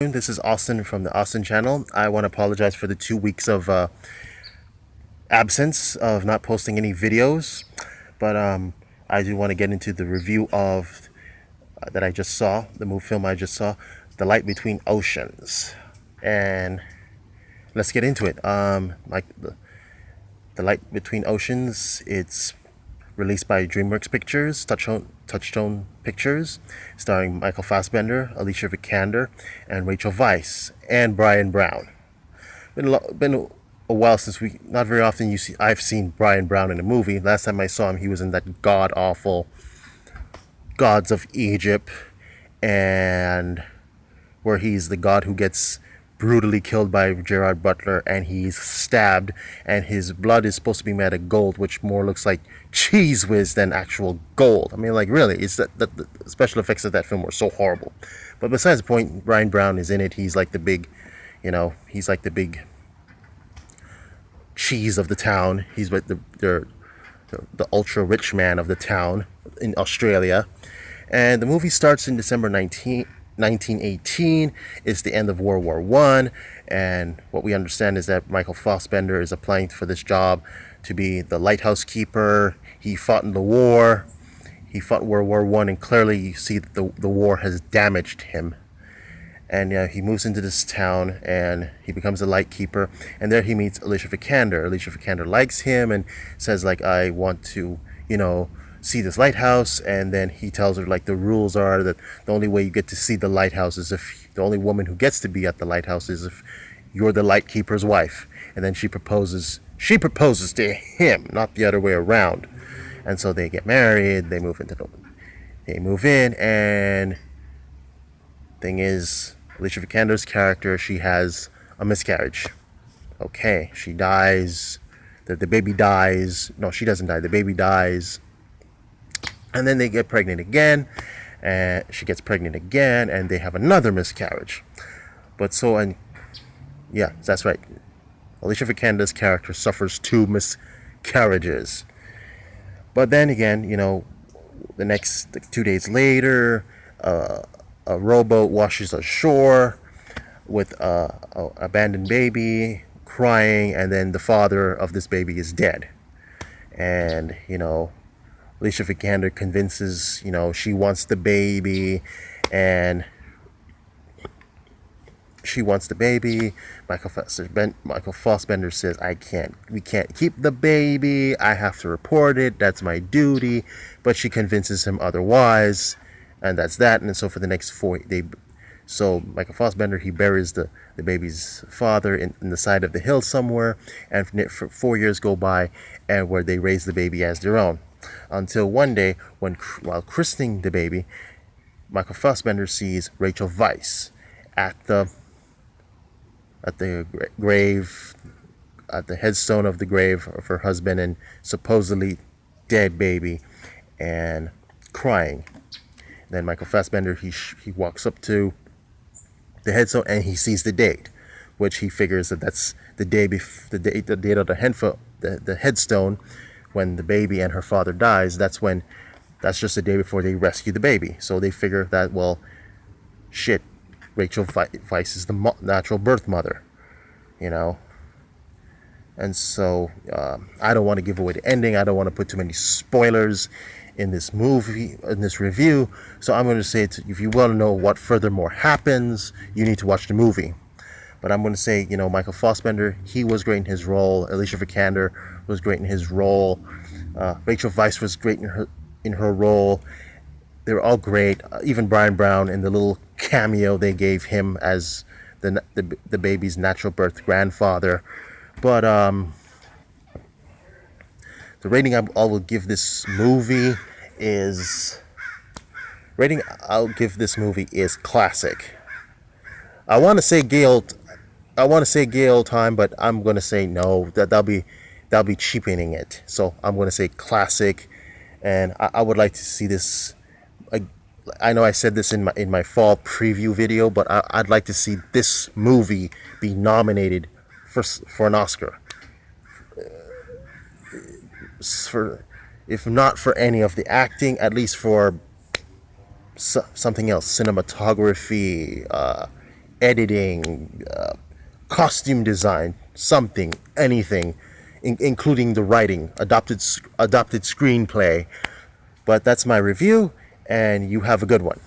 This is Austin from the Austin channel. I want to apologize for the 2 weeks of absence of not posting any videos, but I do want to get into the review of that I just saw, the movie film I just saw, The Light Between Oceans, and let's get into it. Like the Light Between Oceans, it's released by DreamWorks Pictures, Touchstone Pictures, starring Michael Fassbender, Alicia Vikander, and Rachel Weisz, and Brian Brown. Been a while since not very often I've seen Brian Brown in a movie. Last time I saw him, he was in that god-awful Gods of Egypt, and where he's the god who gets brutally killed by Gerard Butler, and he's stabbed, and his blood is supposed to be made of gold, which more looks like cheese whiz than actual gold. I mean, like, really, it's that the special effects of that film were so horrible. But besides the point, Brian Brown is in it. He's like the big, he's like the big cheese of the town. He's like the ultra rich man of the town in Australia. And the movie starts in December 1918. It's the end of World War I, and what we understand is that Michael Fassbender is applying for this job to be the lighthouse keeper. He fought in the war. He fought World War I, and clearly you see that the war has damaged him. And he moves into this town, and he becomes a light keeper. And there he meets Alicia Vikander. Alicia Vikander likes him and says, like, I want to, see this lighthouse. And then he tells her, like, the rules are that the only way you get to see the lighthouse is if the only woman who gets to be at the lighthouse is if you're the light keeper's wife. And then she proposes to him, not the other way around. And so they get married. They move in, and thing is, Alicia Vikander's character, she has a miscarriage. Okay, she dies. The baby dies. No, she doesn't die. The baby dies. And then they get pregnant again. And she gets pregnant again, and they have another miscarriage. Yeah, that's right. Alicia Vikander's character suffers 2 miscarriages. But then again, the next 2 days later, a rowboat washes ashore with a abandoned baby crying, and then the father of this baby is dead. And Alicia Vikander convinces she wants the baby, and Michael Fassbender says, we can't keep the baby, I have to report it, that's my duty. But she convinces him otherwise, and that's that. And so for the next so Michael Fassbender, he buries the baby's father in the side of the hill somewhere, and for 4 years go by, and where they raise the baby as their own, until one day, while christening the baby, Michael Fassbender sees Rachel Weisz at the grave, at the headstone of the grave of her husband and supposedly dead baby, and crying. Then Michael Fassbender, he walks up to the headstone, and he sees the date, which he figures that's the date of the headstone, when the baby and her father dies. That's just the day before they rescue the baby. So they figure that, well, shit, Rachel Weisz is the natural birth mother, And so I don't want to give away the ending. I don't want to put too many spoilers in this movie, in this review. So I'm going to say, if you want to know what furthermore happens, you need to watch the movie. But I'm going to say, Michael Fassbender, he was great in his role. Alicia Vikander was great in his role. Rachel Weisz was great in her role. They were all great. Even Brian Brown, in the little cameo they gave him as the baby's natural birth grandfather. But the rating I will give this movie is classic. I want to say gay old time, but I'm going to say no. That'll be cheapening it. So I'm going to say classic, and I would like to see this. I know I said this in my fall preview video, but I'd like to see this movie be nominated for an Oscar. If not for any of the acting, at least for something else, cinematography, editing, costume design, something, anything, including the writing, adopted screenplay. But that's my review, and you have a good one.